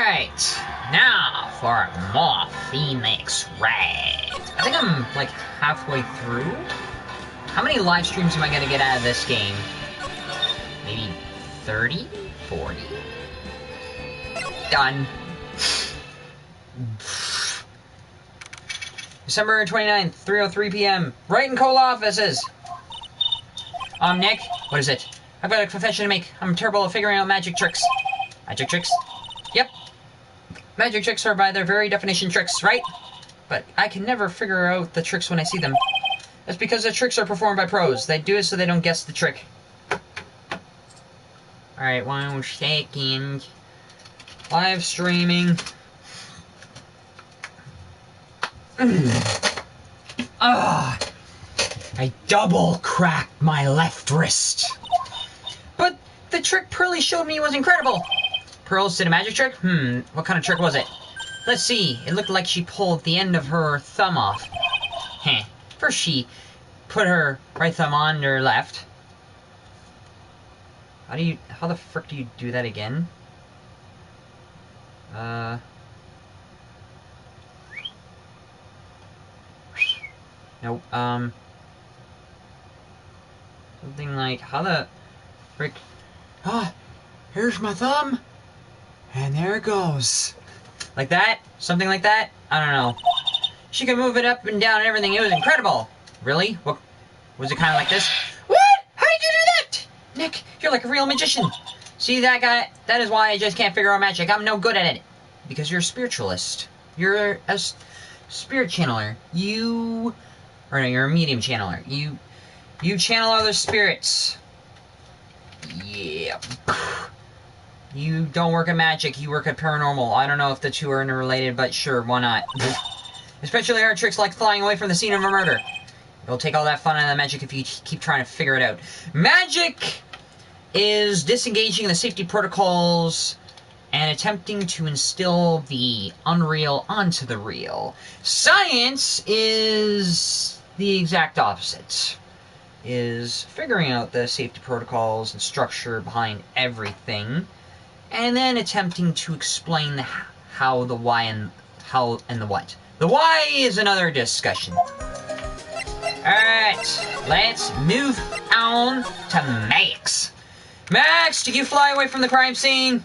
Alright, now for more Phoenix Wright. I think I'm like halfway through. How many live streams am I gonna get out of this game? Maybe 30? 40? Done. December 29th, 3:03 p.m. Wright and Cole offices. Nick, what is it? I've got a confession to make. I'm terrible at figuring out magic tricks. Magic tricks? Yep. Magic tricks are by their very definition tricks, right? But I can never figure out the tricks when I see them. That's because the tricks are performed by pros. They do it so they don't guess the trick. Alright, 1 second. Live streaming. I double cracked my left wrist. But the trick Pearly showed me was incredible. Pearls did a magic trick? What kind of trick was it? Let's see. It looked like she pulled the end of her thumb off. First she put her right thumb on her left. How the frick do you do that again? Nope, something like, how the frick... here's my thumb, and there it goes. Like that? Something like that? I don't know. She could move it up and down and everything. It was incredible. Really? What? Was it kind of like this? What? How did you do that? Nick, you're like a real magician. See that guy? That is why I just can't figure out magic. I'm no good at it. Because you're a spiritualist. You're a spirit channeler. Or no, you're a medium channeler. You channel other spirits. Yeah. You don't work at magic, you work at paranormal. I don't know if the two are interrelated, but sure, why not? Especially hard tricks like flying away from the scene of a murder. It'll take all that fun out of the magic if you keep trying to figure it out. Magic is disengaging the safety protocols and attempting to instill the unreal onto the real. Science is the exact opposite. Is figuring out the safety protocols and structure behind everything, and then attempting to explain the how, the why, and how and the what. The why is another discussion. Alright, let's move on to Max. Max, did you fly away from the crime scene?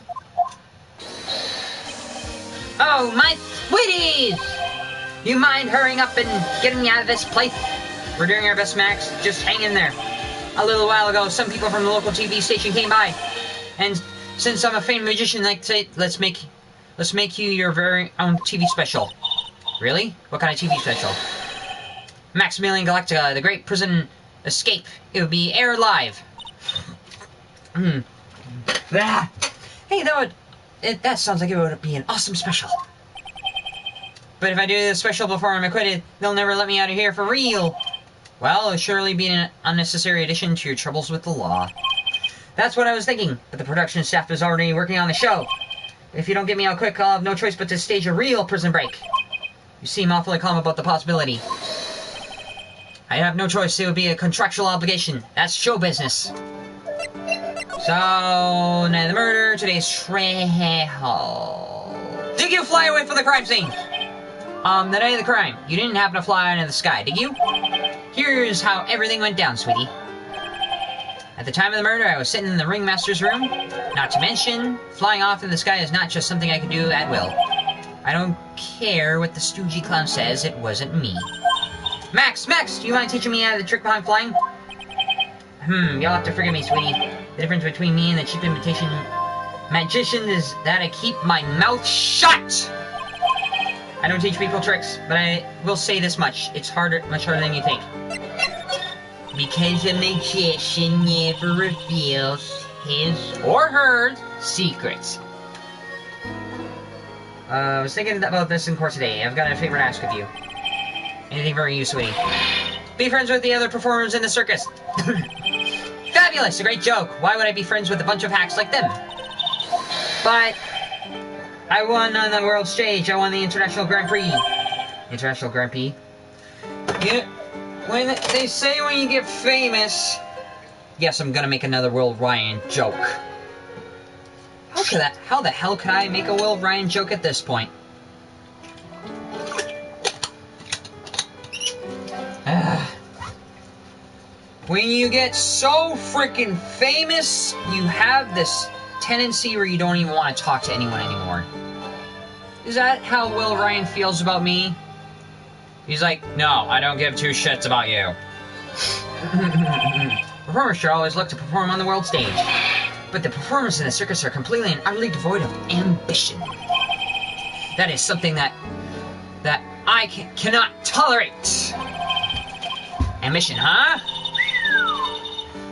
Oh, my sweeties! You mind hurrying up and getting me out of this place? We're doing our best, Max. Just hang in there. A little while ago, some people from the local TV station came by, and since I'm a famed magician, like say, let's make you your very own TV special. Really? What kind of TV special? Maximilian Galactica, the Great Prison Escape. It would be aired live. Hey, that sounds like it would be an awesome special. But if I do this special before I'm acquitted, they'll never let me out of here for real. Well, it'll surely be an unnecessary addition to your troubles with the law. That's what I was thinking, but the production staff is already working on the show. If you don't get me out quick, I'll have no choice but to stage a real prison break. You seem awfully calm about the possibility. I have no choice, it would be a contractual obligation. That's show business. So, night of the murder, today's trail. Did you fly away from the crime scene? The night of the crime, you didn't happen to fly out of the sky, did you? Here's how everything went down, sweetie. At the time of the murder, I was sitting in the ringmaster's room. Not to mention, flying off in the sky is not just something I can do at will. I don't care what the stoogey clown says, it wasn't me. Max, do you mind teaching me how the trick behind flying? You'll have to forgive me, sweetie. The difference between me and the cheap imitation magician is that I keep my mouth shut! I don't teach people tricks, but I will say this much. It's much harder than you think. Because a magician never reveals his or her secrets. I was thinking about this in court today. I've got a favor to ask of you. Anything for you, sweetie. Be friends with the other performers in the circus. Fabulous! A great joke. Why would I be friends with a bunch of hacks like them? But I won on the world stage. I won the International Grand Prix. International Grand Prix? When they say when you get famous... Yes, I'm gonna make another World Ryan joke. How how the hell could I make a Will Ryan joke at this point? When you get so freaking famous, you have this tendency where you don't even want to talk to anyone anymore. Is that how Will Ryan feels about me? He's like, no, I don't give two shits about you. Performers should always look to perform on the world stage. But the performers in the circus are completely and utterly devoid of ambition. That is something that I cannot tolerate. Ambition, huh?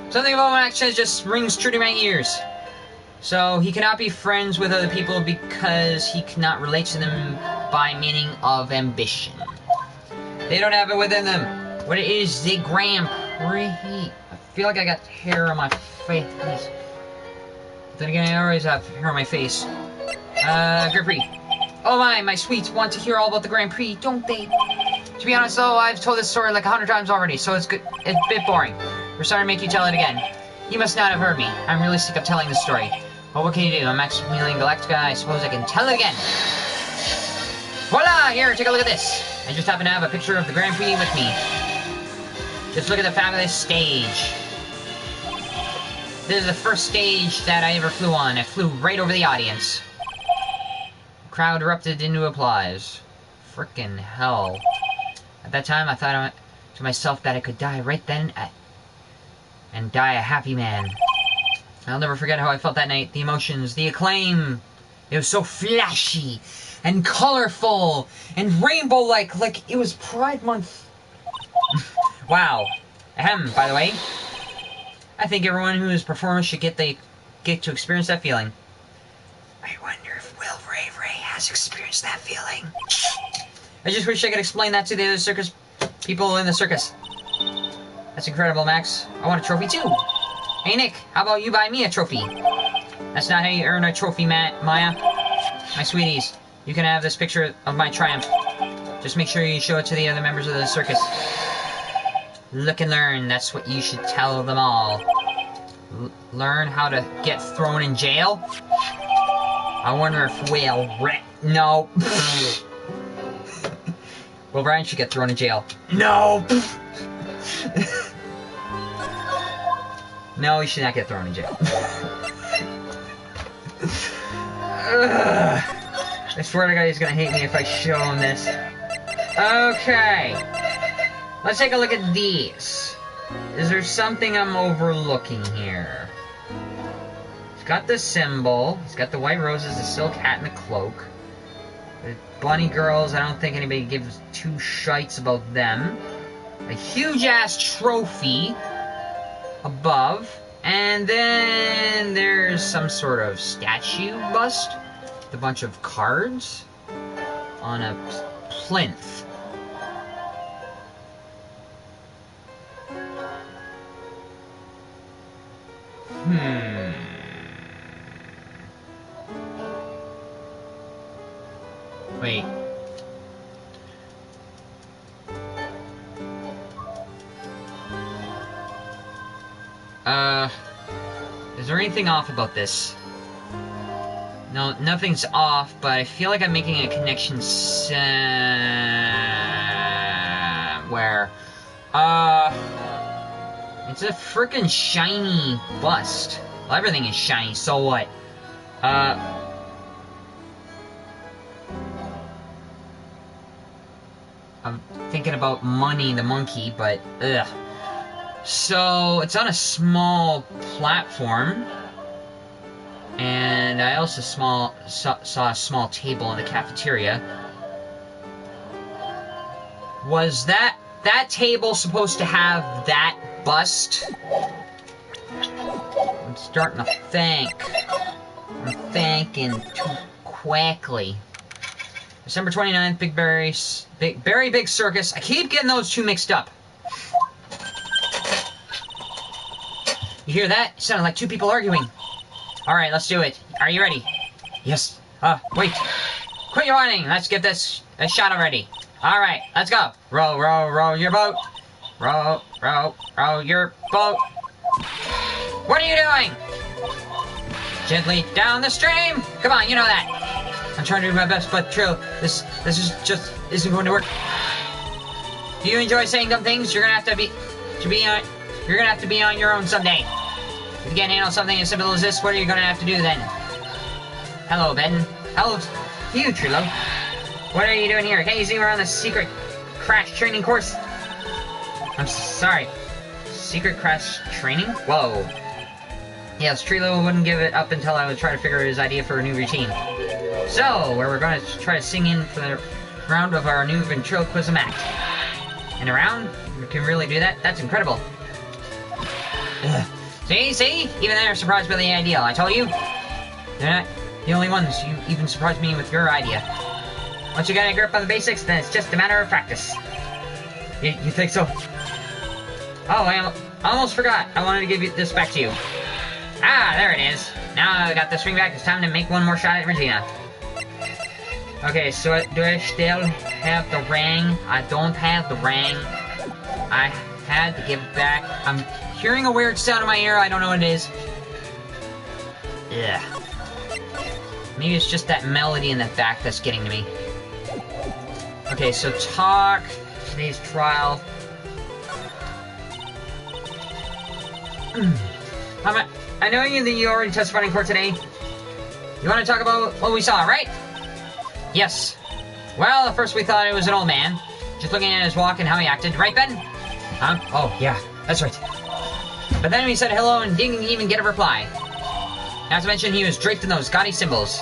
Something about my accent just rings true to my ears. So he cannot be friends with other people because he cannot relate to them by meaning of ambition. They don't have it within them. What it is, the Grand Prix. I feel like I got hair on my face. Then again, I always have hair on my face. Grand Prix. Oh my sweets want to hear all about the Grand Prix, don't they? To be honest though, I've told this story like 100 times already, so it's a bit boring. We're sorry to make you tell it again. You must not have heard me. I'm really sick of telling this story. But what can you do? I'm Maximilian Galactica. I suppose I can tell it again. Voila! Here, take a look at this. I just happen to have a picture of the Grand Prix with me. Just look at the fabulous stage. This is the first stage that I ever flew on. I flew right over the audience. The crowd erupted into applause. Frickin' hell. At that time, I thought to myself that I could die right then and die a happy man. I'll never forget how I felt that night. The emotions, the acclaim. It was so flashy and colorful and rainbow-like, like it was Pride Month. Wow. Ahem, by the way. I think everyone who is performing should get to experience that feeling. I wonder if Will Ray has experienced that feeling. I just wish I could explain that to the other circus people in the circus. That's incredible, Max. I want a trophy too. Hey Nick, how about you buy me a trophy? That's not how you earn a trophy, Maya. My sweeties, you can have this picture of my triumph. Just make sure you show it to the other members of the circus. Look and learn, that's what you should tell them all. Learn how to get thrown in jail? I wonder if No. Well, Brian should get thrown in jail. No! No, he should not get thrown in jail. I swear to God he's gonna hate me if I show him this. Okay. Let's take a look at these. Is there something I'm overlooking here? He's got the symbol. He's got the white roses, the silk hat, and the cloak. The bunny girls, I don't think anybody gives two shites about them. A huge-ass trophy above. And then there's some sort of statue bust with a bunch of cards on a plinth. Wait. Is there anything off about this? No, nothing's off, but I feel like I'm making a connection somewhere. It's a frickin' shiny bust. Well, everything is shiny, so what? I'm thinking about Money the Monkey, but ugh. So, it's on a small platform. And I also saw a small table in the cafeteria. Was that table supposed to have that bust? I'm starting to think. I'm thinking too quickly. December 29th, Big Circus. I keep getting those two mixed up. You hear that? It sounded like two people arguing. Alright, let's do it. Are you ready? Yes. Wait. Quit your whining. Let's get this a shot already. Alright, let's go. Row, row, row your boat. Row, row, row your boat. What are you doing? Gently down the stream! Come on, you know that! I'm trying to do my best, but Trill, this is just isn't going to work. Do you enjoy saying dumb things? You're gonna have to be on your own someday. If you can't handle something as simple as this, what are you gonna have to do then? Hello, Ben. Hello to you, Trilo. What are you doing here? Can't you see we're on the secret crash training course? I'm sorry. Secret crash training? Whoa. Yes, Trilo wouldn't give it up until I would try to figure out his idea for a new routine. So, where we're going to try to sing in for the round of our new ventriloquism act. In a round? We can really do that? That's incredible. Ugh. See? Even they're surprised by the idea. I told you. They're not the only ones. You even surprised me with your idea. Once you get a grip on the basics, then it's just a matter of practice. You think so? Oh, I almost forgot. I wanted to give this back to you. Ah, there it is. Now I got the string back. It's time to make one more shot at Regina. Okay, so do I still have the ring? I don't have the ring. I had to give it back. I'm hearing a weird sound in my ear. I don't know what it is. Yeah. Maybe it's just that melody in the back that's getting to me. Okay, so talk. Today's trial. I know you already testified in court today. You want to talk about what we saw, right? Yes. Well, at first we thought it was an old man. Just looking at his walk and how he acted. Right, Ben? Huh? Oh, yeah. That's right. But then we said hello and didn't even get a reply. Not to mention he was draped in those gaudy symbols.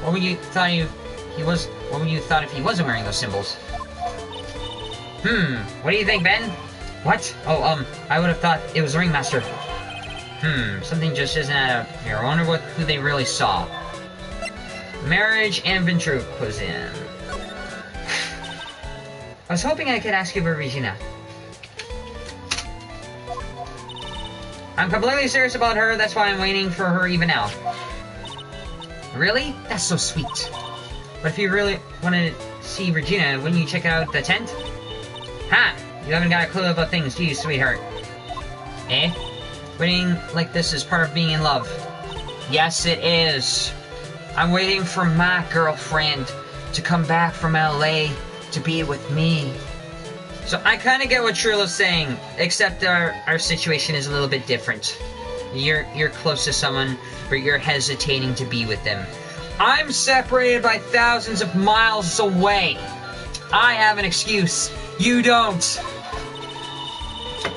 What would you thought What would you thought if he wasn't wearing those symbols? What do you think, Ben? What? Oh, I would have thought it was the Ringmaster. Something just isn't out here. I wonder who they really saw. Marriage and ventriloquism. I was hoping I could ask you about Regina. I'm completely serious about her, that's why I'm waiting for her even now. Really? That's so sweet. But if you really want to see Regina, wouldn't you check out the tent? Ha! You haven't got a clue about things, do you, sweetheart? Eh? Waiting like this is part of being in love. Yes, it is. I'm waiting for my girlfriend to come back from LA to be with me. So I kind of get what Trilo's saying, except our situation is a little bit different. You're close to someone, but you're hesitating to be with them. I'm separated by thousands of miles away. I have an excuse. You don't.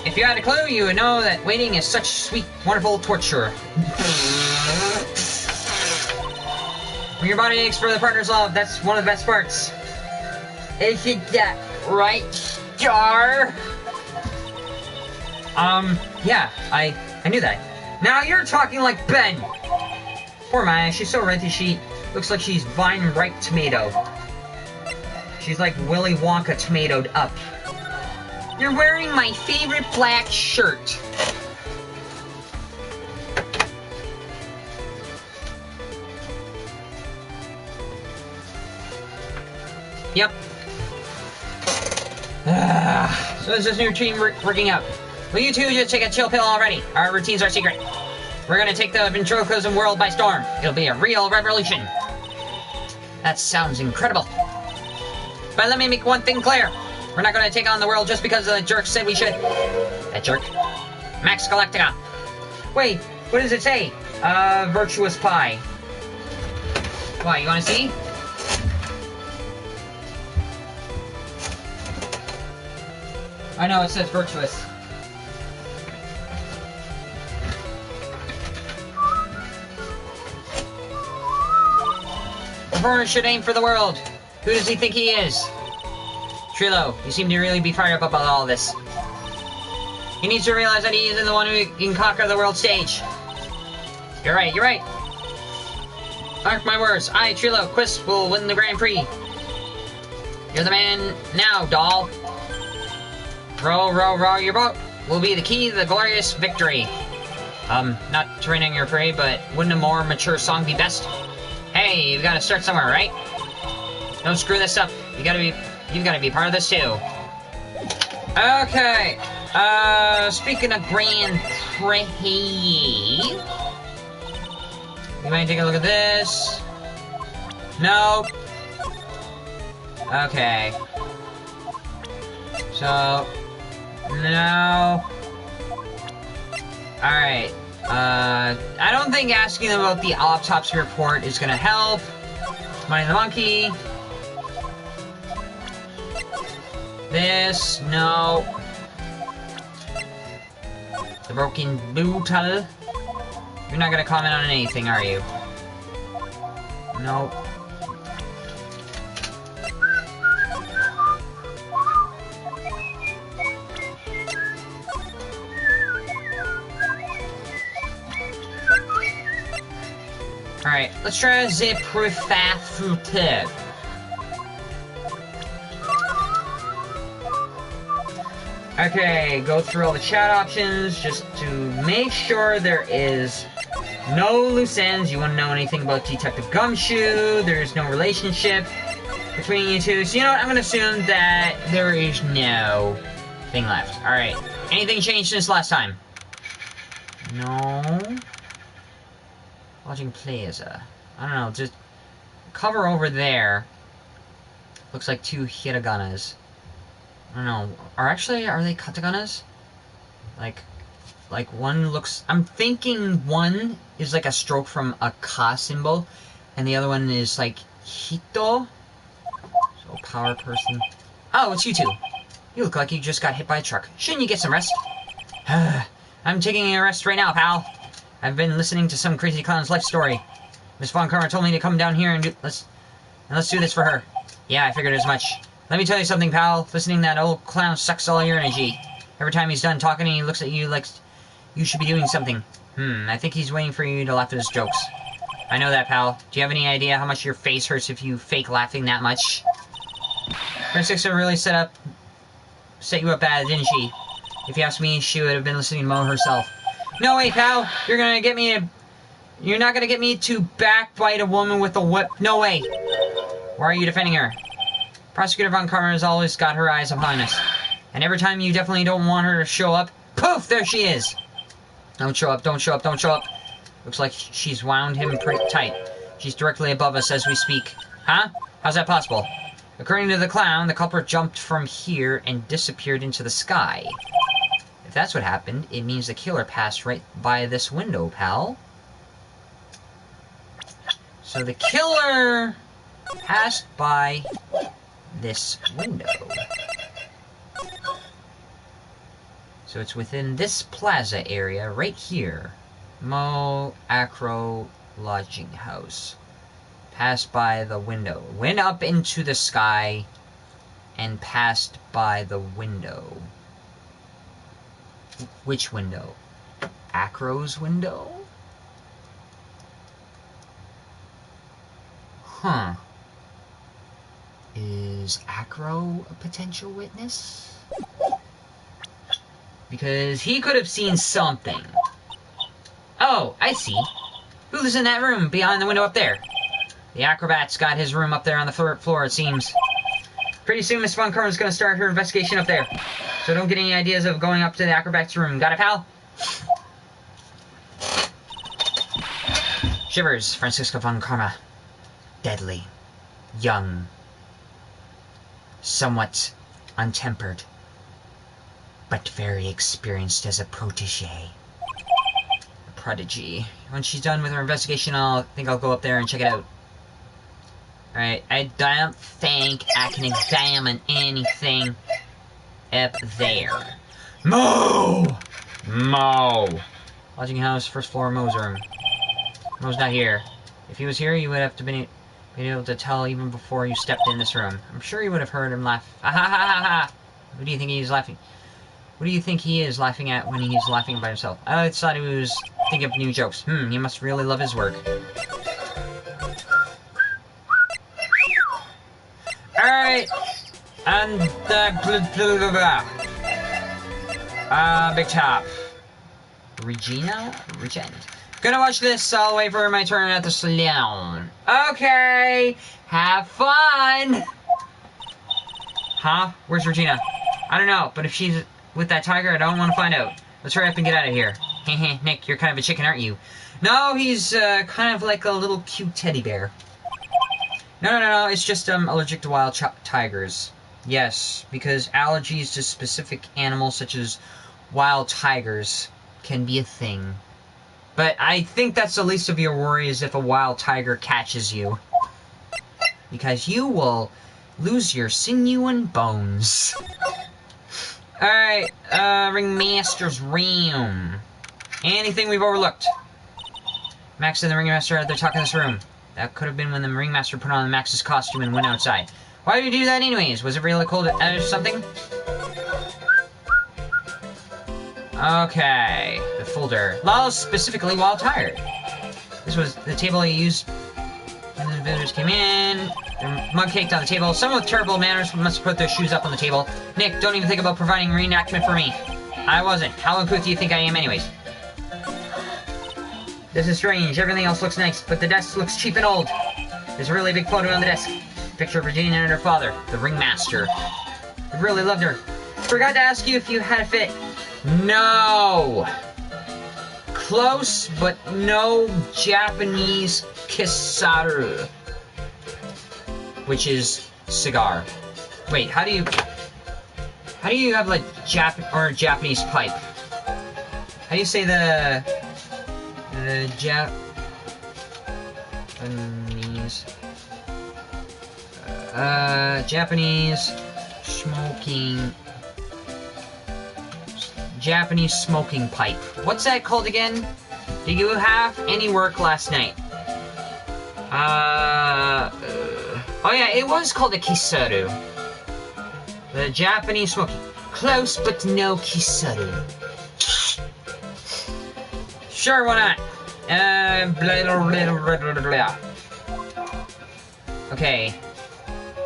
If you had a clue, you would know that waiting is such sweet, wonderful torture. When your body aches for the partner's love, that's one of the best parts. Isn't that right, Star? Yeah, I knew that. Now you're talking like Ben. Poor Maya, she's so renty, she looks like she's vine ripe tomato. She's like Willy Wonka tomatoed up. You're wearing my favorite black shirt. Yep. So is this new routine working out? Will you two just take a chill pill already? Our routines are secret. We're gonna take the ventriloquism world by storm. It'll be a real revolution. That sounds incredible. But let me make one thing clear. We're not gonna take on the world just because the jerk said we should. That jerk? Max Galactica. Wait, what does it say? Virtuous pie. Why, you wanna see? I know, it says virtuous. The Vernon should aim for the world. Who does he think he is? Trilo, you seem to really be fired up about all this. He needs to realize that he isn't the one who can conquer the world stage. You're right, you're right. Mark my words, I, Trilo, Quist will win the Grand Prix. You're the man now, doll. Row, row, row your boat will be the key to the glorious victory. Not to rain on your parade, but wouldn't a more mature song be best? Hey, you've got to start somewhere, right? Don't screw this up. You've got to be part of this too. Okay. Speaking of Grand Prix, We might take a look at this. Nope. Okay. So, no. Alright. I don't think asking them about the autopsy report is gonna help. Money in the monkey. This, no. The broken bottle. You're not gonna comment on anything, are you? Nope. Alright, let's try the prefafutive. Okay, go through all the chat options just to make sure there is no loose ends. You want to know anything about Detective Gumshoe? There's no relationship between you two. So you know what? I'm going to assume that there is no thing left. Alright. Anything changed since last time? No. Watching Plaza. I don't know. Just cover over there. Looks like two hiraganas. I don't know. Are they kataganas? Like one looks... I'm thinking one is like a stroke from a ka symbol, and the other one is like hito. So power person. Oh, it's you two. You look like you just got hit by a truck. Shouldn't you get some rest? I'm taking a rest right now, pal. I've been listening to some crazy clown's life story. Miss Von Karma told me to come down here and let's do this for her. Yeah, I figured as much. Let me tell you something, pal. Listening to that old clown sucks all your energy. Every time he's done talking, he looks at you like you should be doing something. I think he's waiting for you to laugh at his jokes. I know that, pal. Do you have any idea how much your face hurts if you fake laughing that much? Princess really set you up bad, didn't she? If you ask me, she would have been listening to Mo herself. No way, pal. You're not gonna get me to backbite a woman with a whip. No way. Why are you defending her? Prosecutor Von Karma has always got her eyes upon us. And every time you definitely don't want her to show up, poof, there she is. Don't show up, don't show up, don't show up. Looks like she's wound him pretty tight. She's directly above us as we speak. Huh? How's that possible? According to the clown, the culprit jumped from here and disappeared into the sky. If that's what happened, it means the killer passed right by this window, pal. So the killer passed by this window. So it's within this plaza area right here. Mo Acro Lodging House. Passed by the window. Went up into the sky and passed by the window. Which window? Acro's window? Huh. Is Acro a potential witness? Because he could have seen something. Oh, I see. Who lives in that room behind the window up there? The acrobat's got his room up there on the floor, it seems. Pretty soon Miss Von Karma's gonna start her investigation up there. So don't get any ideas of going up to the acrobat's room. Got it, pal? Shivers, Francisco Von Karma. Deadly. Young. Somewhat untempered. But very experienced as a protege. A prodigy. When she's done with her investigation, I think I'll go up there and check it out. Alright, I don't think I can examine anything up there. Mo! Mo! Lodging house, first floor, Mo's room. Mo's not here. If he was here, you would have to been able to tell even before you stepped in this room. I'm sure you would have heard him laugh. Ah ha ha ha ha! What do you think he's laughing? What do you think he is laughing at when he's laughing by himself? I thought he was thinking of new jokes. He must really love his work. Alright! And big top. Regina? Regent. Gonna watch this, I'll wait for my turn at the salon. Okay! Have fun! Huh? Where's Regina? I don't know, but if she's with that tiger, I don't want to find out. Let's hurry up and get out of here. Heh Nick, you're kind of a chicken, aren't you? No, he's kind of like a little cute teddy bear. No, it's just allergic to wild tigers. Yes, because allergies to specific animals such as wild tigers can be a thing. But I think that's the least of your worries if a wild tiger catches you. Because you will lose your sinew and bones. Alright, Ringmaster's room. Anything we've overlooked? Max and the Ringmaster had their talk in this room. That could have been when the Ringmaster put on Max's costume and went outside. Why did you do that anyways? Was it really cold or something? Okay, the folder. Lalo specifically while tired. This was the table he used when the visitors came in. Their mug caked on the table. Someone with terrible manners must have put their shoes up on the table. Nick, don't even think about providing reenactment for me. I wasn't. How uncouth do you think I am anyways? This is strange. Everything else looks nice, but the desk looks cheap and old. There's a really big photo on the desk. Picture of Virginia and her father, the Ringmaster. I really loved her. Forgot to ask you if you had a fit. No! Close, but no Japanese kisaru. Which is cigar. Wait, how do you have like Japanese pipe? How do you say the Japanese smoking pipe. What's that called again? Did you have any work last night? Oh yeah, it was called a kisaru. The Japanese smoking. Close, but no kisaru. Sure, why not? Blah, blah, blah. Okay.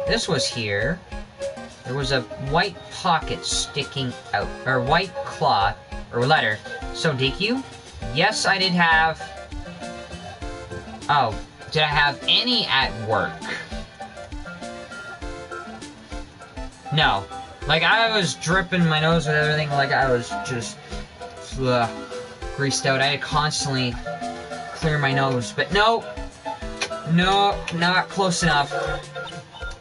This was here. There was a white pocket sticking out. Or white cloth. Or letter. So, did you? Yes, I did have... Oh. Did I have any at work? No. Like, I was dripping my nose with everything. Like, I was just... greased out. I had to constantly clear my nose. But no. No, not close enough.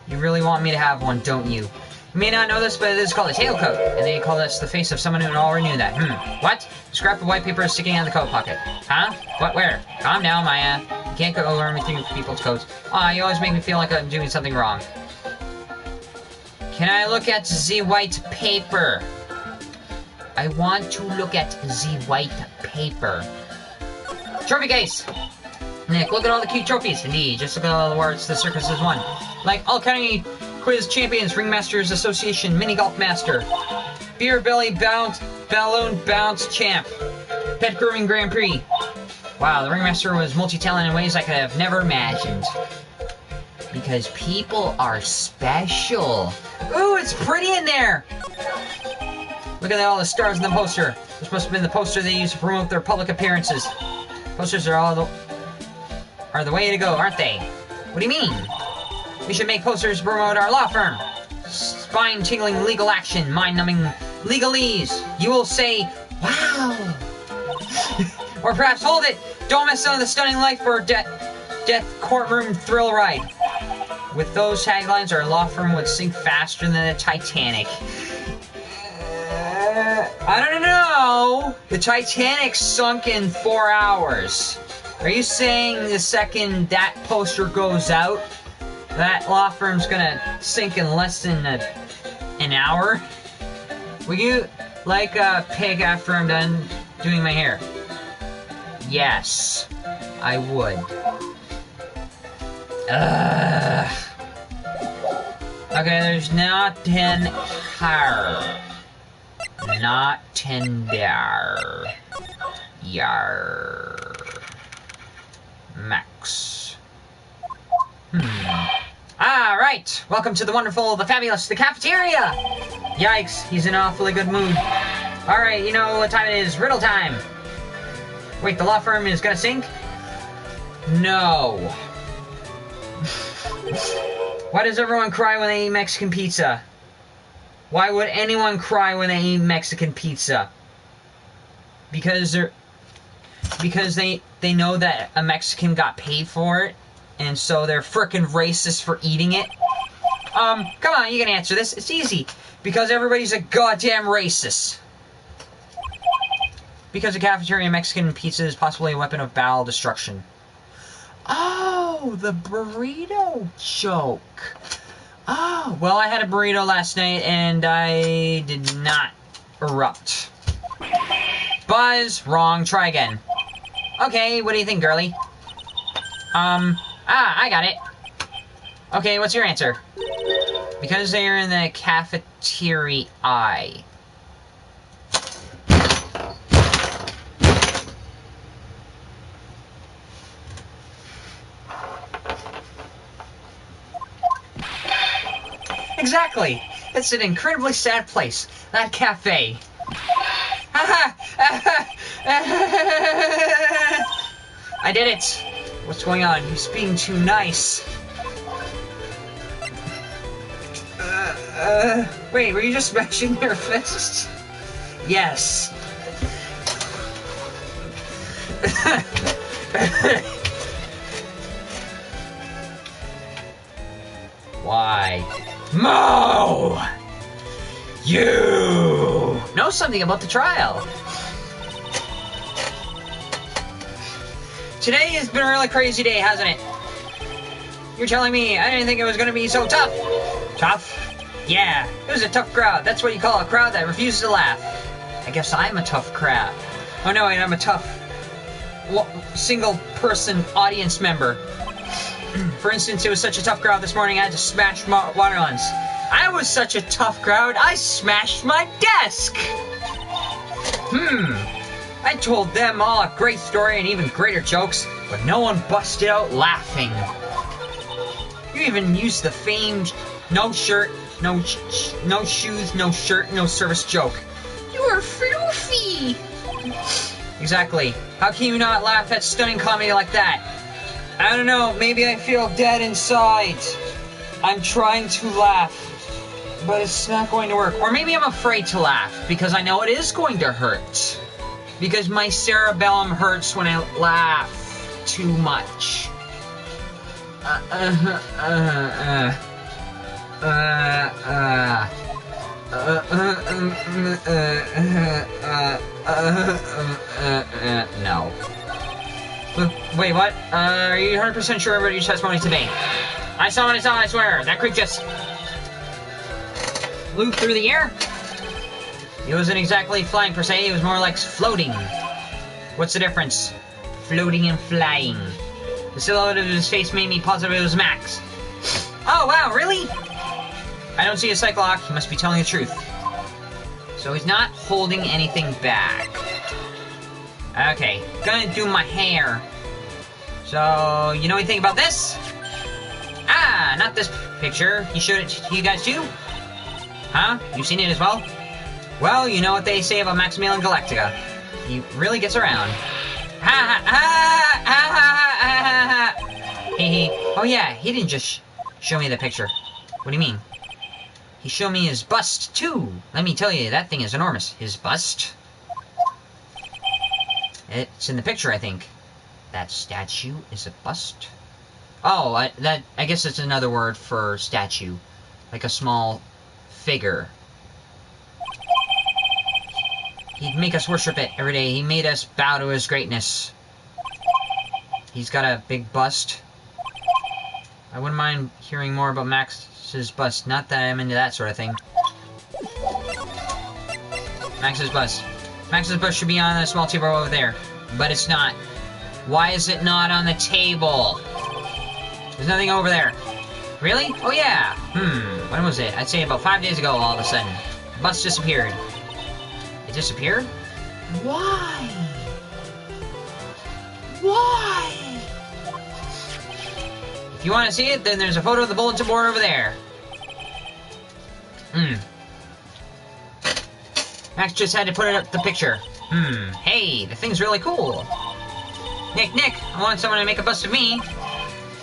You really want me to have one, don't you? You may not know this, but it is called a tailcoat. And they call this the face of someone who already knew that. What? A scrap of white paper is sticking out of the coat pocket. Huh? What? Where? Calm down, Maya. You can't go over everything with people's coats. Aw, you always make me feel like I'm doing something wrong. Can I look at the white paper? I want to look at the white paper. Trophy case! Nick, look at all the cute trophies. Indeed, just look at all the awards the circus has won. Like All County Quiz Champions, Ringmasters Association, Mini Golf Master, Beer Belly Bounce, Balloon Bounce Champ, Pet Grooming Grand Prix. Wow, the Ringmaster was multi-talented in ways I could have never imagined. Because people are special. Ooh, it's pretty in there! Look at all the stars in the poster. This must have been the poster they used to promote their public appearances. Posters are the way to go, aren't they? What do you mean? We should make posters to promote our law firm. Spine-tingling legal action, mind-numbing legalese. You will say, wow. Or perhaps, hold it. Don't miss out on the stunning life or death courtroom thrill ride. With those taglines, our law firm would sink faster than the Titanic. I don't know. The Titanic sunk in 4 hours. Are you saying the second that poster goes out, that law firm's gonna sink in less than an hour? Will you like a pig after I'm done doing my hair? Yes, I would. Okay, there's not 10 hair. Not 10 there. Yar. Max. Ah, right. Welcome to the wonderful, the fabulous, the cafeteria. Yikes, he's in an awfully good mood. Alright, you know what time it is. Riddle time. Wait, the law firm is gonna sink? No. Why does everyone cry when they eat Mexican pizza? Why would anyone cry when they eat Mexican pizza? Because they know that a Mexican got paid for it, and so they're frickin' racist for eating it? Come on, you can answer this. It's easy. Because everybody's a goddamn racist. Because a cafeteria Mexican pizza is possibly a weapon of bowel destruction. Oh, the burrito joke. Oh, well, I had a burrito last night, and I did not erupt. Buzz, wrong, try again. Okay, what do you think, girly? I got it. Okay, what's your answer? Because they're in the cafeteria. Exactly. It's an incredibly sad place. That cafe. I did it. What's going on? He's being too nice. Wait, were you just smashing your fist? Yes. Why? Mo! You know something about the trial. Today has been a really crazy day, hasn't it? You're telling me I didn't think it was going to be so tough. Tough? Yeah, it was a tough crowd. That's what you call a crowd that refuses to laugh. I guess I'm a tough crowd. Oh no, I'm a tough single-person audience member. For instance, it was such a tough crowd this morning I had to smash watermelons. I was such a tough crowd, I smashed my desk! I told them all a great story and even greater jokes, but no one busted out laughing. You even used the famed no shirt, no shoes, no shirt, no service joke. You were floofy! Exactly. How can you not laugh at stunning comedy like that? I don't know, maybe I feel dead inside. I'm trying to laugh, but it's not going to work. Or maybe I'm afraid to laugh, because I know it is going to hurt. Because my cerebellum hurts when I laugh too much. No. Wait, what? Are you 100% sure about your testimony today? I saw what I saw, I swear. That creep just flew through the air. It wasn't exactly flying per se, it was more like floating. What's the difference? Floating and flying. The silhouette of his face made me positive it was Max. Oh, wow, really? I don't see a cyclock, he must be telling the truth. So he's not holding anything back. Okay, gonna do my hair. So, you know anything about this? Ah, not this picture. He showed it to you guys too? Huh? You've seen it as well? Well, you know what they say about Maximilian Galactica. He really gets around. Ha ha ha ha ha ha ha. Hey, oh yeah, he didn't just show me the picture. What do you mean? He showed me his bust too. Let me tell you, that thing is enormous. His bust? It's in the picture, I think. That statue is a bust? Oh, I guess it's another word for statue. Like a small figure. He'd make us worship it every day. He made us bow to his greatness. He's got a big bust. I wouldn't mind hearing more about Max's bust. Not that I'm into that sort of thing. Max's bust. Max's bust should be on a small table over there. But it's not. Why is it not on the table? There's nothing over there. Really? Oh yeah. When was it? I'd say about 5 days ago all of a sudden. The bust disappeared. It disappeared? Why? Why? If you want to see it, then there's a photo of the bulletin board over there. Max just had to put it up the picture. Hey, the thing's really cool. Nick, I want someone to make a bust of me.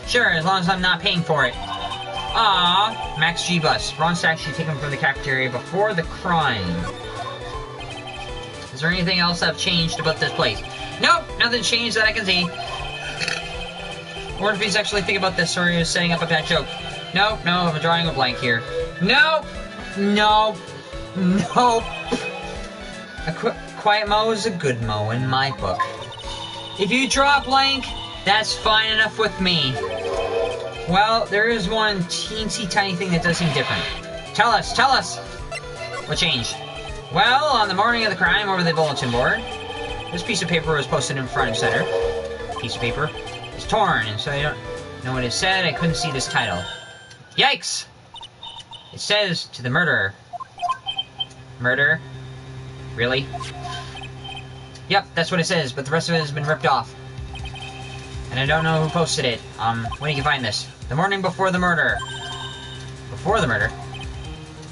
Sure, as long as I'm not paying for it. Aww, Max G bust. Ron statue taken from the cafeteria before the crime. Is there anything else I've changed about this place? Nope, nothing changed that I can see. Or if he's actually thinking about this, or he's setting up a bad joke. Nope, no, I'm drawing a blank here. Nope! Nope! Nope! A quiet mo is a good mo in my book. If you draw a blank, that's fine enough with me. Well, there is one teensy tiny thing that does seem different. Tell us, tell us! What changed? Well, on the morning of the crime over the bulletin board, this piece of paper was posted in front and center. Piece of paper is torn, and so I don't know what it said. I couldn't see this title. Yikes! It says, to the murderer. Murder? Really? Yep, that's what it says, but the rest of it has been ripped off. And I don't know who posted it. When you can find this? The morning before the murder. Before the murder?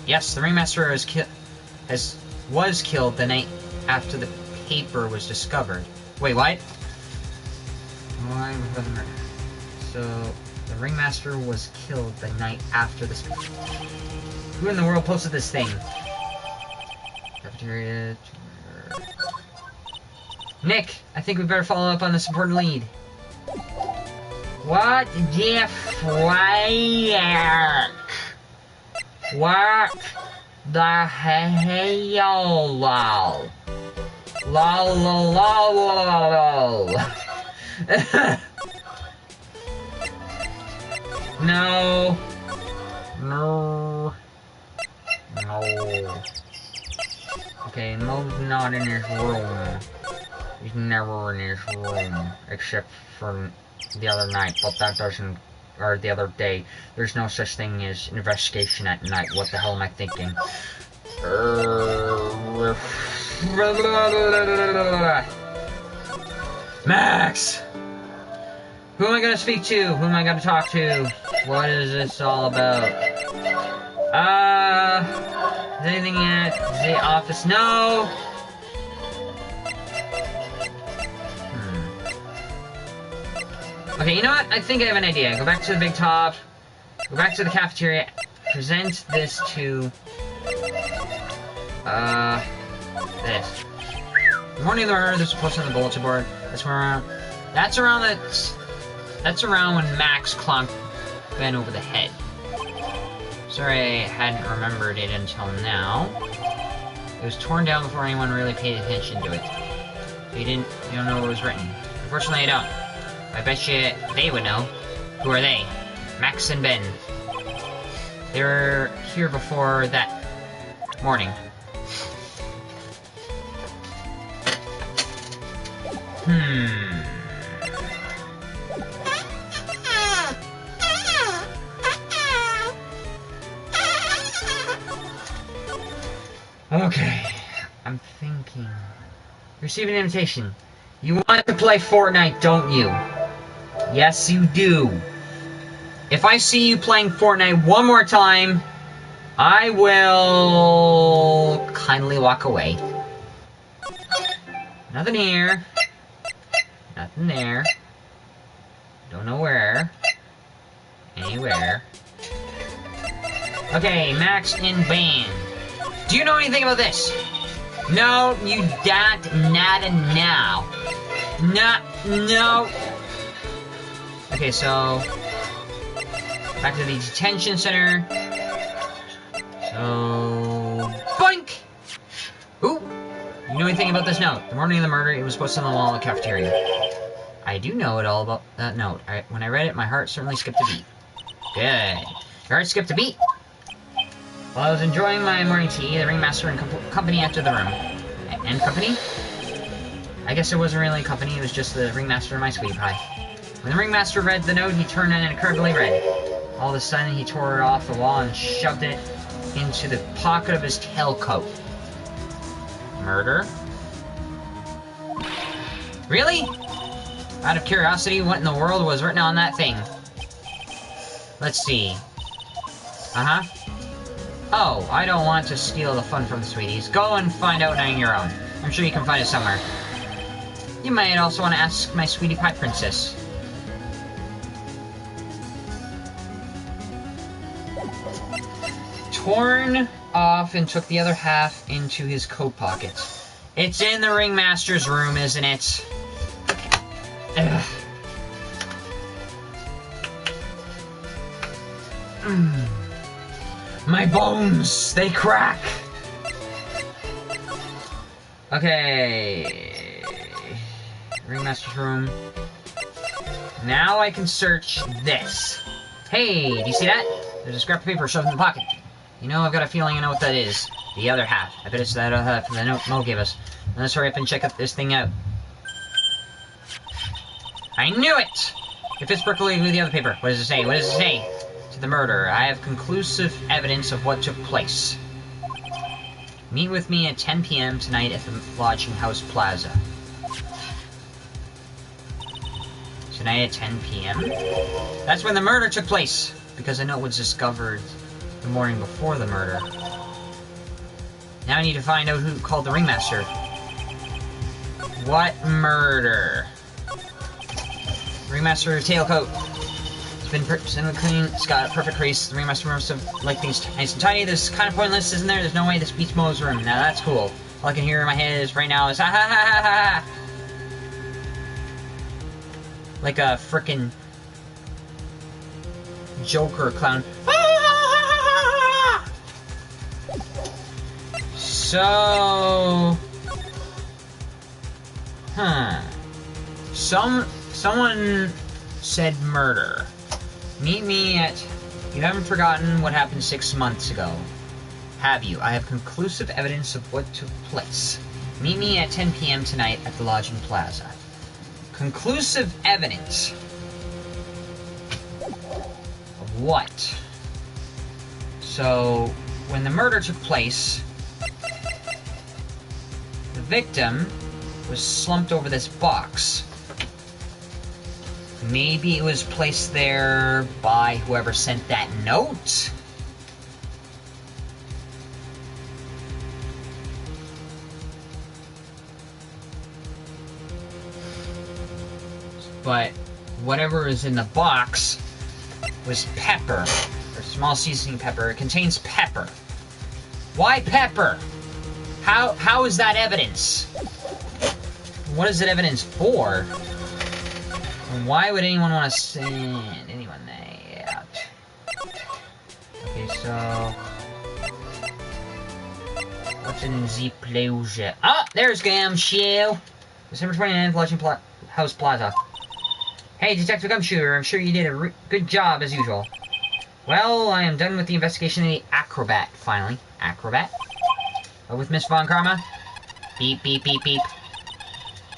Yes, the ringmaster was killed the night after the paper was discovered. Wait, what? Why before the murder? So, the ringmaster was killed the night after this. Who in the world posted this thing? Cafeteria. Nick, I think we better follow up on this important lead. What the fuck? What the hell? Lol. Lol, lol, lol, lol, lol. No. No. No. Okay, Mo's not in his room. He's never in his room, except for the other night, but that doesn't, or the other day. There's no such thing as investigation at night. What the hell am I thinking? Max! Who am I gonna speak to? Who am I gonna talk to? What is this all about? Is anything at the office? No! Okay, you know what? I think I have an idea. Go back to the big top. Go back to the cafeteria. Present this to... this. The morning of the murder, this was posted on the bulletin board. That's around when Max clonked Ben over the head. Sorry I hadn't remembered it until now. It was torn down before anyone really paid attention to it. So you don't know what was written. Unfortunately, I don't. I bet you they would know. Who are they? Max and Ben. They were here before that morning. Okay, I'm thinking. You received an invitation. You want to play Fortnite, don't you? Yes, you do. If I see you playing Fortnite one more time, I will kindly walk away. Nothing here. Nothing there. Don't know where. Anywhere. Okay, Max in band. Do you know anything about this? No, you don't. Nada now. No. Okay, so back to the detention center. So boink. Ooh, you know anything about this note? The morning of the murder, it was posted on the wall of the cafeteria. I do know it all about that note. When I read it, my heart certainly skipped a beat. Good. Your heart skipped a beat. While I was enjoying my morning tea, the ringmaster and company entered the room. And company? I guess it wasn't really company, it was just the ringmaster and my sweetie pie. When the ringmaster read the note, he turned and incredibly red. All of a sudden, he tore it off the wall and shoved it into the pocket of his tailcoat. Murder? Really? Out of curiosity, what in the world was written on that thing? Let's see. Uh-huh. Oh, I don't want to steal the fun from the sweeties. Go and find out on your own. I'm sure you can find it somewhere. You might also want to ask my sweetie pie princess. Torn off and took the other half into his coat pocket. It's in the ringmaster's room, isn't it? Ugh. My bones, they crack. Okay. Ringmaster's room. Now I can search this. Hey, do you see that? There's a scrap of paper shoved in the pocket. You know, I've got a feeling I know what that is. The other half. I bet it's that other half the note Mo gave us. Now let's hurry up and check this thing out. I knew it! It fits perfectly with the other paper. What does it say? What does it say? To the murder. I have conclusive evidence of what took place. Meet with me at 10 p.m. tonight at the Lodging House Plaza. Tonight at 10 p.m.? That's when the murder took place! Because I know it was discovered the morning before the murder. Now I need to find out who called the ringmaster. What murder? Ringmaster tailcoat. It's been clean. It's got a perfect crease. The ringmaster must have liked things nice and tidy. This is kind of pointless, isn't there? There's no way this beats Mo's room. Now that's cool. All I can hear in my head is right now is ha ha ha ha ha. Like a frickin' Joker clown. So, someone said murder. Meet me at... You haven't forgotten what happened 6 months ago, have you? I have conclusive evidence of what took place. Meet me at 10 p.m. tonight at the Lodging Plaza. Conclusive evidence. Of what? So, when the murder took place, the victim was slumped over this box. Maybe it was placed there by whoever sent that note? But whatever is in the box was pepper, or small seasoning pepper. It contains pepper. Why pepper? How is that evidence? What is it evidence for? And why would anyone want to send anyone out? Okay, so what's in the closure? Ah, there's Gumshoe. December 29th, Lodging House Plaza. Hey, Detective Gumshoe, I'm sure you did a good job as usual. Well, I am done with the investigation of the acrobat, finally. Acrobat? With Miss Von Karma? Beep, beep, beep, beep.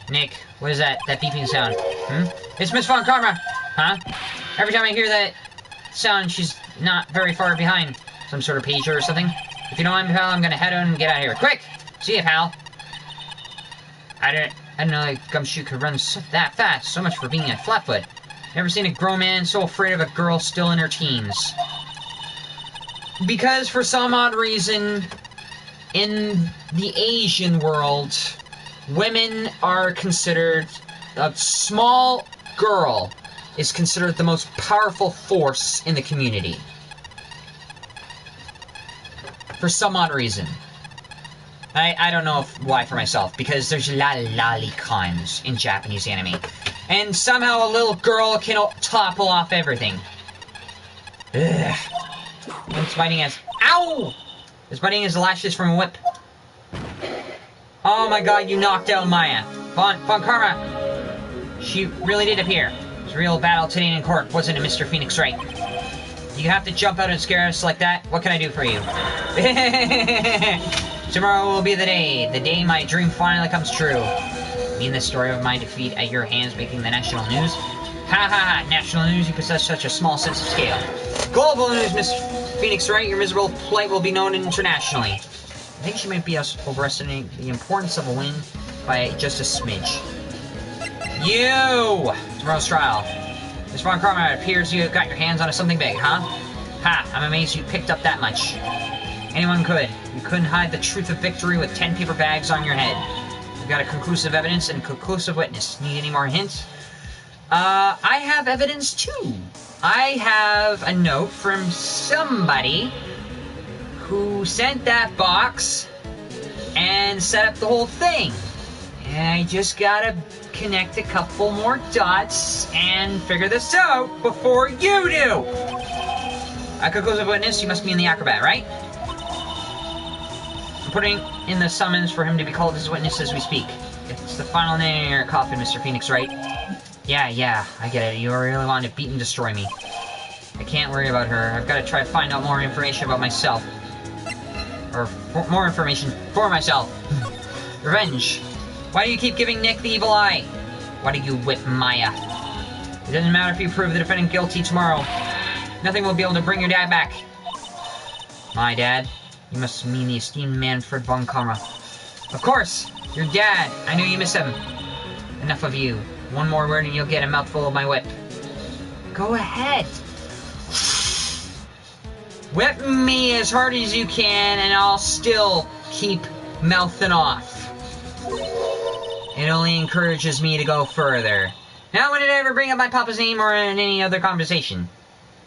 Nick, what is that? That beeping sound? It's Miss Von Karma! Huh? Every time I hear that sound, she's not very far behind. Some sort of pager or something. If you don't mind, pal, I'm gonna head on and get out of here. Quick! See ya, pal. I didn't know that Gumshoe could run that fast. So much for being a flatfoot. Never seen a grown man so afraid of a girl still in her teens. Because for some odd reason, in the Asian world, women are considered... A small girl is considered the most powerful force in the community. For some odd reason. I don't know why for myself, because there's a lot of lolicons in Japanese anime. And somehow a little girl can topple off everything. Ugh. It's biting his... Ow! It's biting his lashes from a whip. Oh my god, you knocked out Maya. Von Karma! She really did appear. It was a real battle today in court, wasn't it, Mr. Phoenix Wright? You have to jump out and scare us like that? What can I do for you? Tomorrow will be the day my dream finally comes true. You mean the story of my defeat at your hands making the national news? Ha ha ha, national news, you possess such a small sense of scale. Global news, Miss Phoenix Wright, your miserable plight will be known internationally. I think she might be overestimating the importance of a win by just a smidge. You! Tomorrow's trial. Miss Von Karma, it appears you got your hands on something big, huh? Ha, I'm amazed you picked up that much. Anyone could. You couldn't hide the truth of victory with 10 paper bags on your head. You've got a conclusive evidence and a conclusive witness. Need any more hints? I have evidence too. I have a note from somebody who sent that box and set up the whole thing. And I just gotta connect a couple more dots and figure this out before you do! I could close a witness, you must mean the acrobat, right? I'm putting in the summons for him to be called as a witness as we speak. It's the final nail in your coffin, Mr. Phoenix, right? Yeah, I get it. You really want to beat and destroy me. I can't worry about her. I've got to try to find out more information about myself. Or more information for myself. Revenge. Why do you keep giving Nick the evil eye? Why do you whip Maya? It doesn't matter if you prove the defendant guilty tomorrow. Nothing will be able to bring your dad back. My dad? You must mean the esteemed Manfred von Karma. Of course! Your dad! I knew you miss him. Enough of you. One more word and you'll get a mouthful of my whip. Go ahead! Whip me as hard as you can and I'll still keep mouthing off. It only encourages me to go further. Now, when did I ever bring up my papa's name or in any other conversation?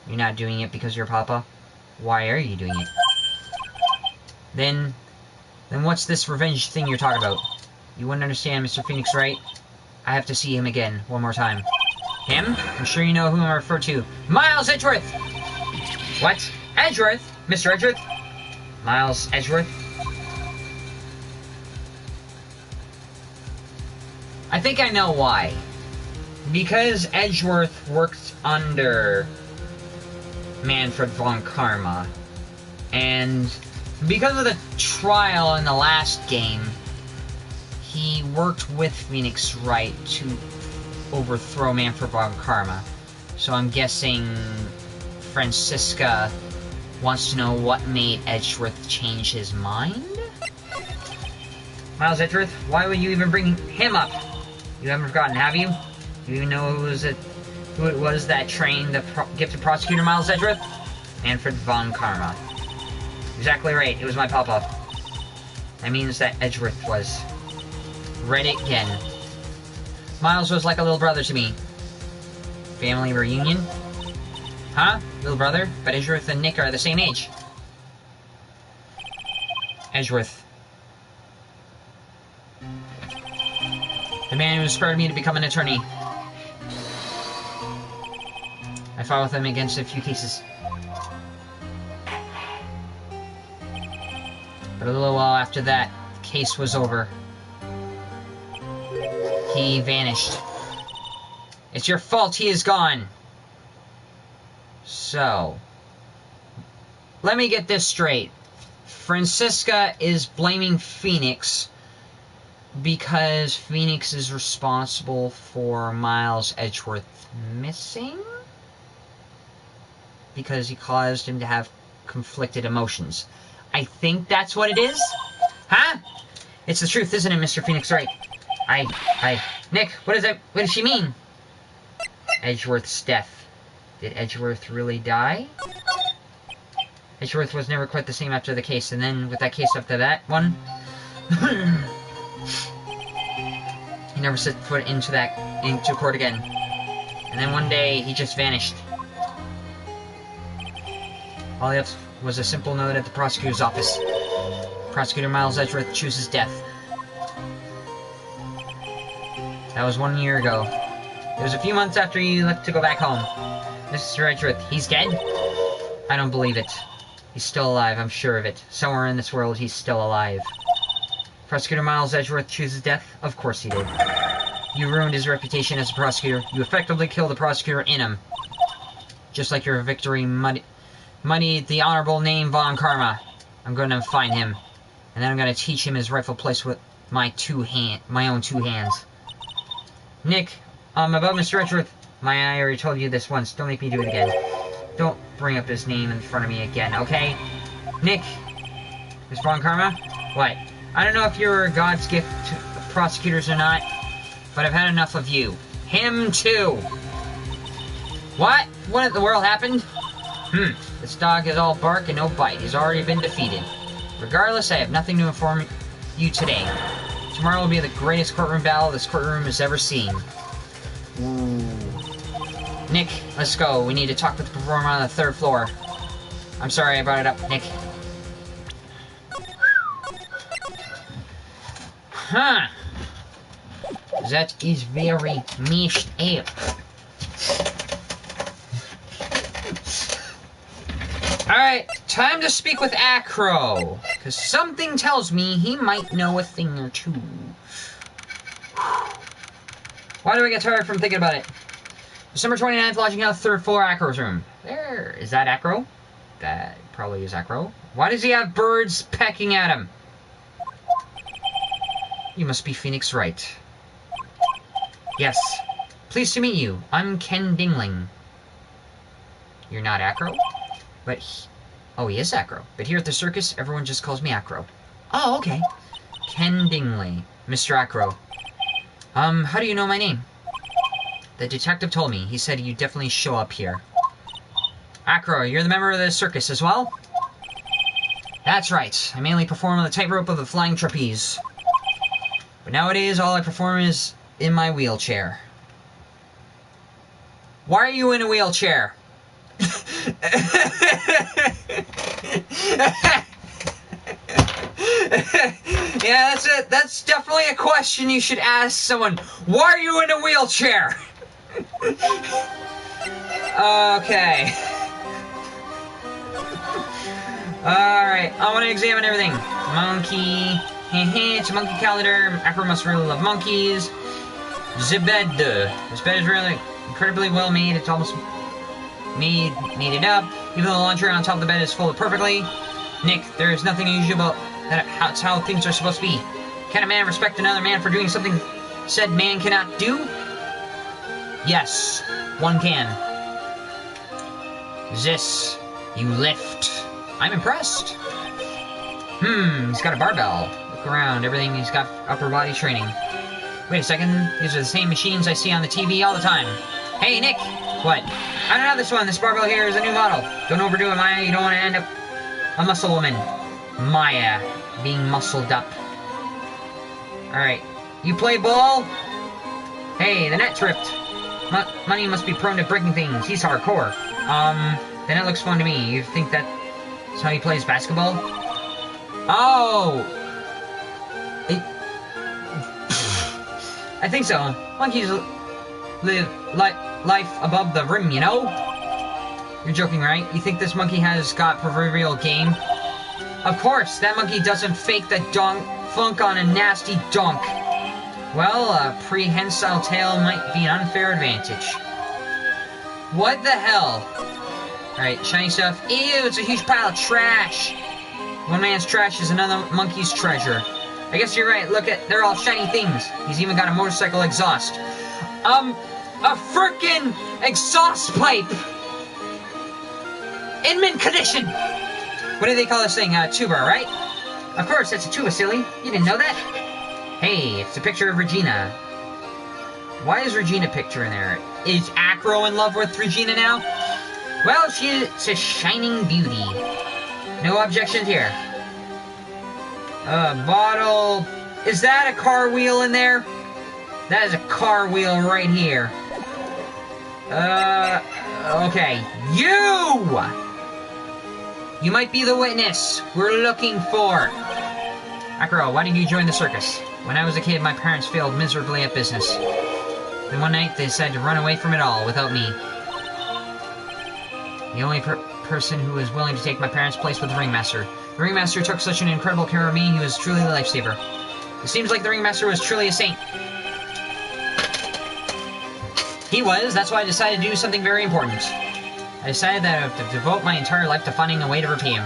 You're not doing it because you're papa? Why are you doing it? Then what's this revenge thing you're talking about? You wouldn't understand, Mr. Phoenix, right? I have to see him again, one more time. Him? I'm sure you know whom I refer to. Miles Edgeworth! What? Edgeworth? Mr. Edgeworth? Miles Edgeworth? I think I know why. Because Edgeworth worked under Manfred von Karma. And because of the trial in the last game, he worked with Phoenix Wright to overthrow Manfred von Karma. So I'm guessing Francisca wants to know what made Edgeworth change his mind? Miles Edgeworth, why would you even bring him up? You haven't forgotten, have you? Do you even know who it was that trained the gifted prosecutor, Miles Edgeworth? Manfred von Karma. Exactly right, it was my papa. That means that Edgeworth was. Read it again. Miles was like a little brother to me. Family reunion? Huh? Little brother? But Edgeworth and Nick are the same age. Edgeworth. The man who inspired me to become an attorney. I fought with him against a few cases. But a little while after that, the case was over. He vanished. It's your fault he is gone. So, let me get this straight. Francisca is blaming Phoenix because Phoenix is responsible for Miles Edgeworth missing? Because he caused him to have conflicted emotions. I think that's what it is? Huh? It's the truth, isn't it, Mr. Phoenix Wright? Nick, what does she mean? Edgeworth's death. Did Edgeworth really die? Edgeworth was never quite the same after the case, and then with that case after that one, he never set foot into court again. And then one day, he just vanished. All he left was a simple note at the prosecutor's office. Prosecutor Miles Edgeworth chooses death. That was 1 year ago. It was a few months after you left to go back home. Mr. Edgeworth, he's dead? I don't believe it. He's still alive, I'm sure of it. Somewhere in this world, he's still alive. Prosecutor Miles Edgeworth chooses death? Of course he did. You ruined his reputation as a prosecutor. You effectively killed the prosecutor in him. Just like your victory muddied the honorable name Von Karma. I'm going to find him. And then I'm going to teach him his rightful place with my own two hands. Nick, about Mr. Edgeworth. I already told you this once. Don't make me do it again. Don't bring up his name in front of me again, okay? Nick! Miss Von Karma? What? I don't know if you're God's gift to prosecutors or not, but I've had enough of you. Him too! What? What in the world happened? This dog is all bark and no bite. He's already been defeated. Regardless, I have nothing to inform you today. Tomorrow will be the greatest courtroom battle this courtroom has ever seen. Ooh. Nick, let's go. We need to talk with the performer on the 3rd floor. I'm sorry I brought it up, Nick. Huh. That is very messed up. Alright, time to speak with Acro. Because something tells me he might know a thing or two. Why do I get tired from thinking about it? December 29th, lodging house, 3rd floor, Acro's room. There. Is that Acro? That probably is Acro. Why does he have birds pecking at him? You must be Phoenix Wright. Yes. Pleased to meet you. I'm Ken Dingling. You're not Acro? But oh, he is Acro. But here at the circus, everyone just calls me Acro. Oh, okay. Ken Dingley. Mr. Acro. How do you know my name? The detective told me. He said you'd definitely show up here. Acro, you're the member of the circus as well? That's right. I mainly perform on the tightrope of the flying trapeze. But nowadays, all I perform is in my wheelchair. Why are you in a wheelchair? Yeah, that's it. That's definitely a question you should ask someone. Why are you in a wheelchair? Okay. Alright, I want to examine everything. Monkey. It's a monkey calendar. Acro must really love monkeys. The bed. This bed is really incredibly well made. It's almost made it up. Even though the laundry on top of the bed is folded perfectly. Nick, there is nothing unusual about that. That's how things are supposed to be. Can a man respect another man for doing something said man cannot do? Yes, one can. This, you lift. I'm impressed. He's got a barbell. Look around, everything, he's got upper body training. Wait a second, these are the same machines I see on the TV all the time. Hey, Nick! What? I don't have this one, this barbell here is a new model. Don't overdo it, Maya, you don't want to end up a muscle woman. Maya, being muscled up. Alright, you play ball? Hey, the net's ripped. Money must be prone to breaking things, he's hardcore. Then it looks fun to me, you think that's how he plays basketball? Oh! I think so. Monkeys live life above the rim, you know? You're joking, right? You think this monkey has got proverbial game? Of course, that monkey doesn't fake the funk on a nasty donk. Well, a prehensile tail might be an unfair advantage. What the hell? Alright, shiny stuff. Ew, it's a huge pile of trash. One man's trash is another monkey's treasure. I guess you're right, look at, they're all shiny things. He's even got a motorcycle exhaust. A frickin' exhaust pipe! In mint condition! What do they call this thing? Tuba, right? Of course, that's a tuba, silly. You didn't know that? Hey, it's a picture of Regina. Why is Regina picture in there? Is Acro in love with Regina now? Well, she's a shining beauty. No objections here. Bottle... Is that a car wheel in there? That is a car wheel right here. Okay. You might be the witness we're looking for. Acro, why did you join the circus? When I was a kid, my parents failed miserably at business. Then one night, they decided to run away from it all without me. The only person who was willing to take my parents' place was the ringmaster. The ringmaster took such an incredible care of me, he was truly a lifesaver. It seems like the ringmaster was truly a saint. He was, that's why I decided to do something very important. I decided that I would have to devote my entire life to finding a way to repay him.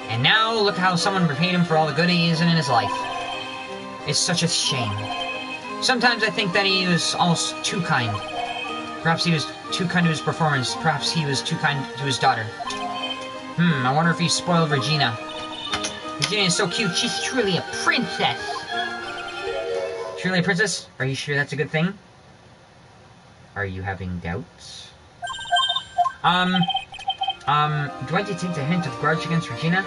And now, look how someone repaid him for all the good he is in his life. It's such a shame. Sometimes I think that he was almost too kind. Perhaps he was too kind to his performance. Perhaps he was too kind to his daughter. I wonder if he spoiled Regina. Regina is so cute. She's truly a princess. Truly a princess? Are you sure that's a good thing? Are you having doubts? Do I detect a hint of grudge against Regina?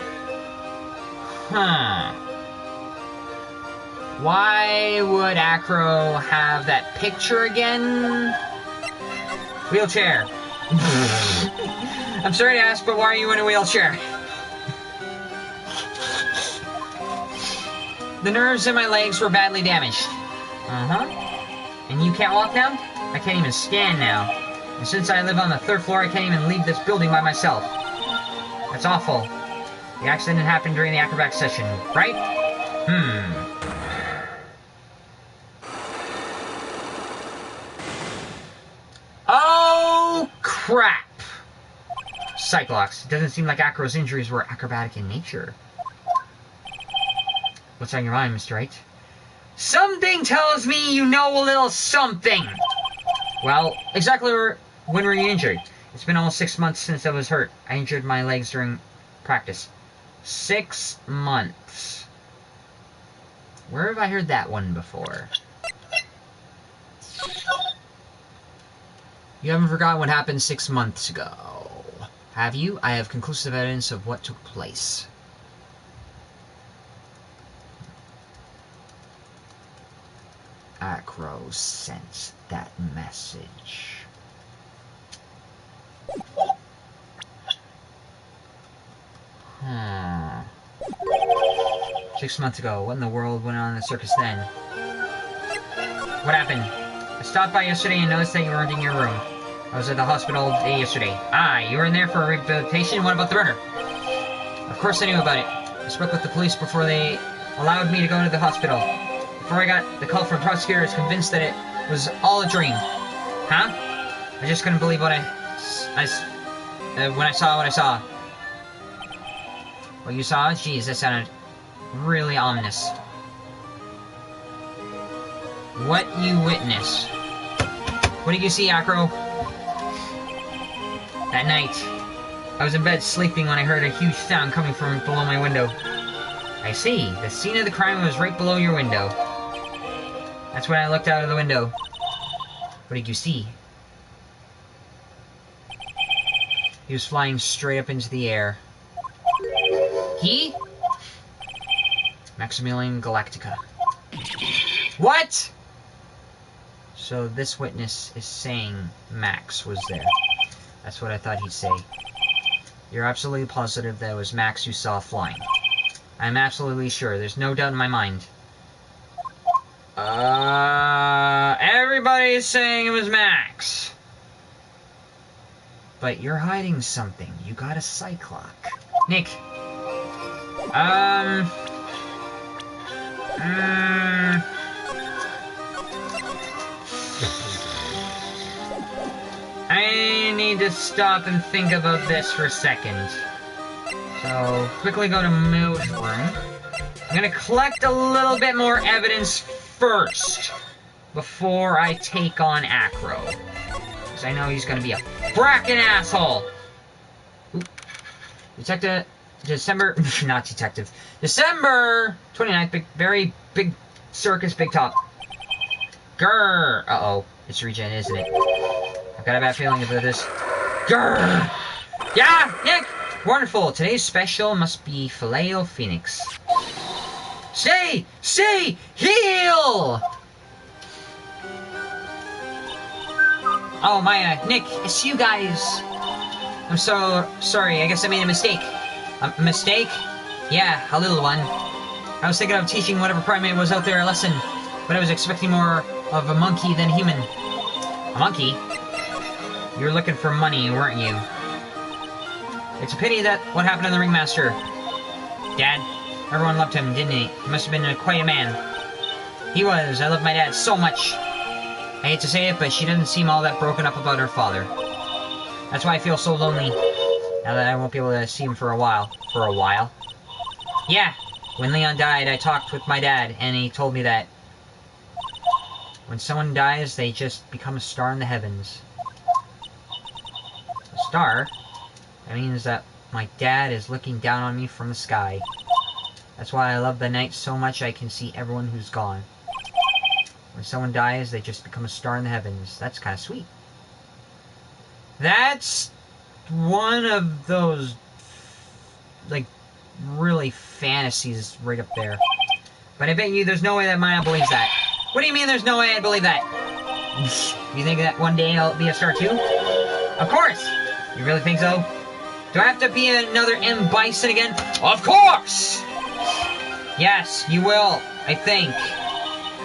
Why would Acro have that picture again? Wheelchair. I'm sorry to ask, but why are you in a wheelchair? The nerves in my legs were badly damaged. Uh-huh. And you can't walk now? I can't even stand now. And since I live on the 3rd floor, I can't even leave this building by myself. That's awful. The accident happened during the acrobat session, right? Oh, crap! Cyclops, it doesn't seem like Acro's injuries were acrobatic in nature. What's on your mind, Mr. Wright? Something tells me you know a little something! Well, exactly when were you injured? It's been almost 6 months since I was hurt. I injured my legs during practice. 6 months. Where have I heard that one before? You haven't forgotten what happened 6 months ago, have you? I have conclusive evidence of what took place. Acro sent that message. 6 months ago. What in the world went on in the circus then? What happened? I stopped by yesterday and noticed that you weren't in your room. I was at the hospital all day yesterday. Ah, you were in there for rehabilitation? What about the runner? Of course I knew about it. I spoke with the police before they allowed me to go to the hospital. Before I got the call from the prosecutor, I was convinced that it was all a dream. Huh? I just couldn't believe when I saw what I saw. What you saw? Jeez, that sounded really ominous. What you witnessed. What did you see, Acro? That night, I was in bed sleeping when I heard a huge sound coming from below my window. I see. The scene of the crime was right below your window. That's when I looked out of the window. What did you see? He was flying straight up into the air. He? Maximilian Galactica. What? So this witness is saying Max was there. That's what I thought he'd say. You're absolutely positive that it was Max you saw flying. I'm absolutely sure. There's no doubt in my mind. Everybody's saying it was Max. But you're hiding something. You got a Cyclock. Nick. I need to stop and think about this for a second. So, quickly go to Mo's room. I'm gonna collect a little bit more evidence first, before I take on Acro. Because I know he's gonna be a frackin' asshole! Oop. Detective... December... not detective. December 29th, very big circus, big top. Grrr! Uh-oh. It's regen, isn't it? I've got a bad feeling about this. Grrr! Yeah, Nick! Wonderful. Today's special must be Filet-O-Phoenix. Stay! Stay! Heal! Oh, Maya, Nick, it's you guys. I'm so sorry. I guess I made a mistake. A mistake? Yeah, a little one. I was thinking of teaching whatever primate was out there a lesson, but I was expecting more of a monkey than human. A monkey? You were looking for money, weren't you? It's a pity that what happened to the ringmaster. Dad, everyone loved him, didn't he? He must have been quite a man. He was. I love my dad so much. I hate to say it, but she doesn't seem all that broken up about her father. That's why I feel so lonely, now that I won't be able to see him for a while. For a while? Yeah. When Leon died, I talked with my dad, and he told me that when someone dies, they just become a star in the heavens. A star? That means that my dad is looking down on me from the sky. That's why I love the night so much I can see everyone who's gone. When someone dies, they just become a star in the heavens. That's kind of sweet. That's one of those, like, really fantasies right up there. But I bet you there's no way that Maya believes that. What do you mean there's no way I believe that? You think that one day I'll be a star too? Of course! You really think so? Do I have to be another M. Bison again? Of course! Yes, you will, I think.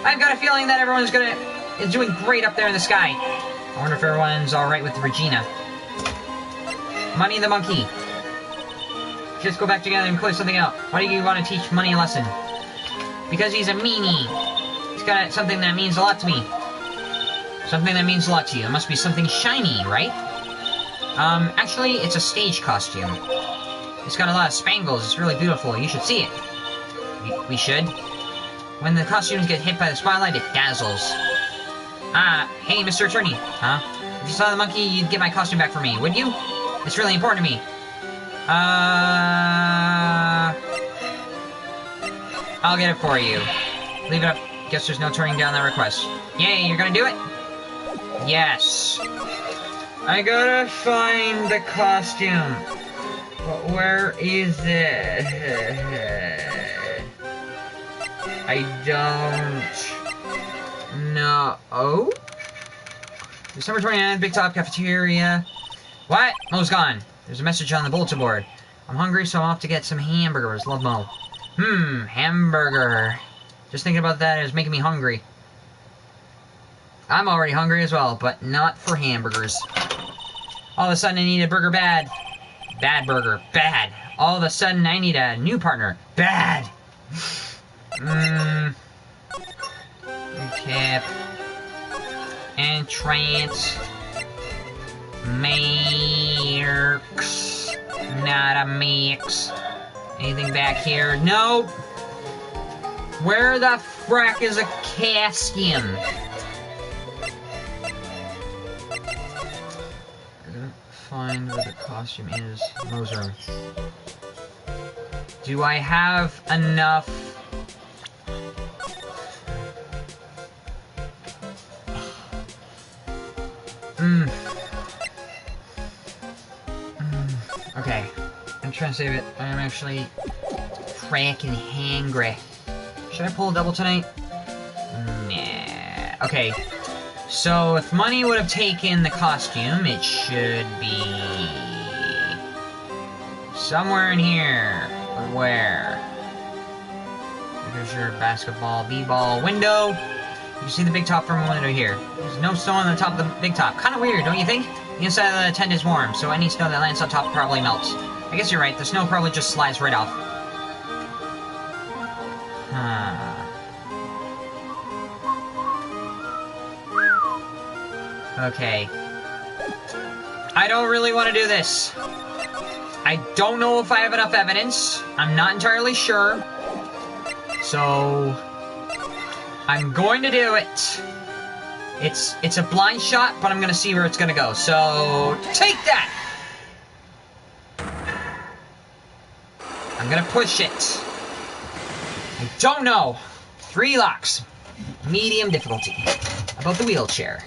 I've got a feeling that everyone's is doing great up there in the sky. I wonder if everyone's alright with Regina. Money the monkey. Just go back together and clear something out. Why do you want to teach Money a lesson? Because he's a meanie. He's got something that means a lot to me. Something that means a lot to you. It must be something shiny, right? Actually, it's a stage costume. It's got a lot of spangles. It's really beautiful. You should see it. We should. When the costumes get hit by the spotlight, it dazzles. Hey, Mr. Attorney. Huh? If you saw the monkey, you'd get my costume back for me, would you? It's really important to me. I'll get it for you. Leave it up. Guess there's no turning down that request. Yay, you're gonna do it? Yes. I gotta find the costume. But where is it? I don't know. Oh? December 29th, Big Top Cafeteria. What? Mo's gone. There's a message on the bulletin board. I'm hungry, so I'm off to get some hamburgers. Love Mo. Hamburger. Just thinking about that is making me hungry. I'm already hungry as well, but not for hamburgers. All of a sudden I need a burger bad. Bad burger. Bad. All of a sudden I need a new partner. Bad. Recap. Entrance. Mix. Not a mix. Anything back here? Nope. Where the frack is a costume? I gotta find where the costume is. Mo's room. Do I have enough? Okay. I'm trying to save it. I'm actually cracking hangry. Should I pull a double tonight? Nah. Okay. So, if Money would have taken the costume, it should be somewhere in here. But where? Here's your basketball, b-ball window. You can see the big top from a window here. There's no snow on the top of the big top. Kind of weird, don't you think? The inside of the tent is warm, so any snow that lands on top probably melts. I guess you're right. The snow probably just slides right off. Okay. I don't really want to do this. I don't know if I have enough evidence. I'm not entirely sure. So I'm going to do it. It's a blind shot, but I'm going to see where it's going to go. So take that! I'm going to push it. I don't know. 3 locks. Medium difficulty. About the wheelchair.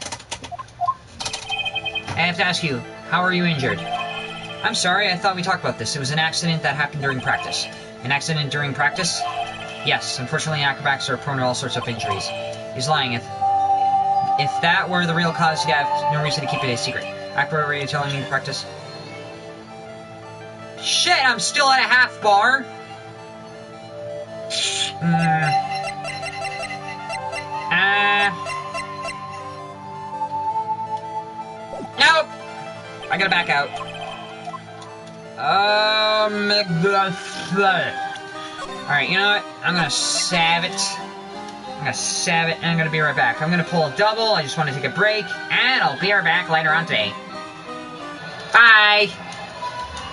I have to ask you, how are you injured? I'm sorry, I thought we talked about this. It was an accident that happened during practice. An accident during practice? Yes, unfortunately acrobats are prone to all sorts of injuries. He's lying. If that were the real cause, you have no reason to keep it a secret. Acrobat, are you telling me to practice? Shit, I'm still at a half bar! Nope! I gotta back out. Alright, you know what? I'm gonna save it. And I'm gonna be right back. I'm gonna pull a double, I just want to take a break, and I'll be right back later on today. Bye!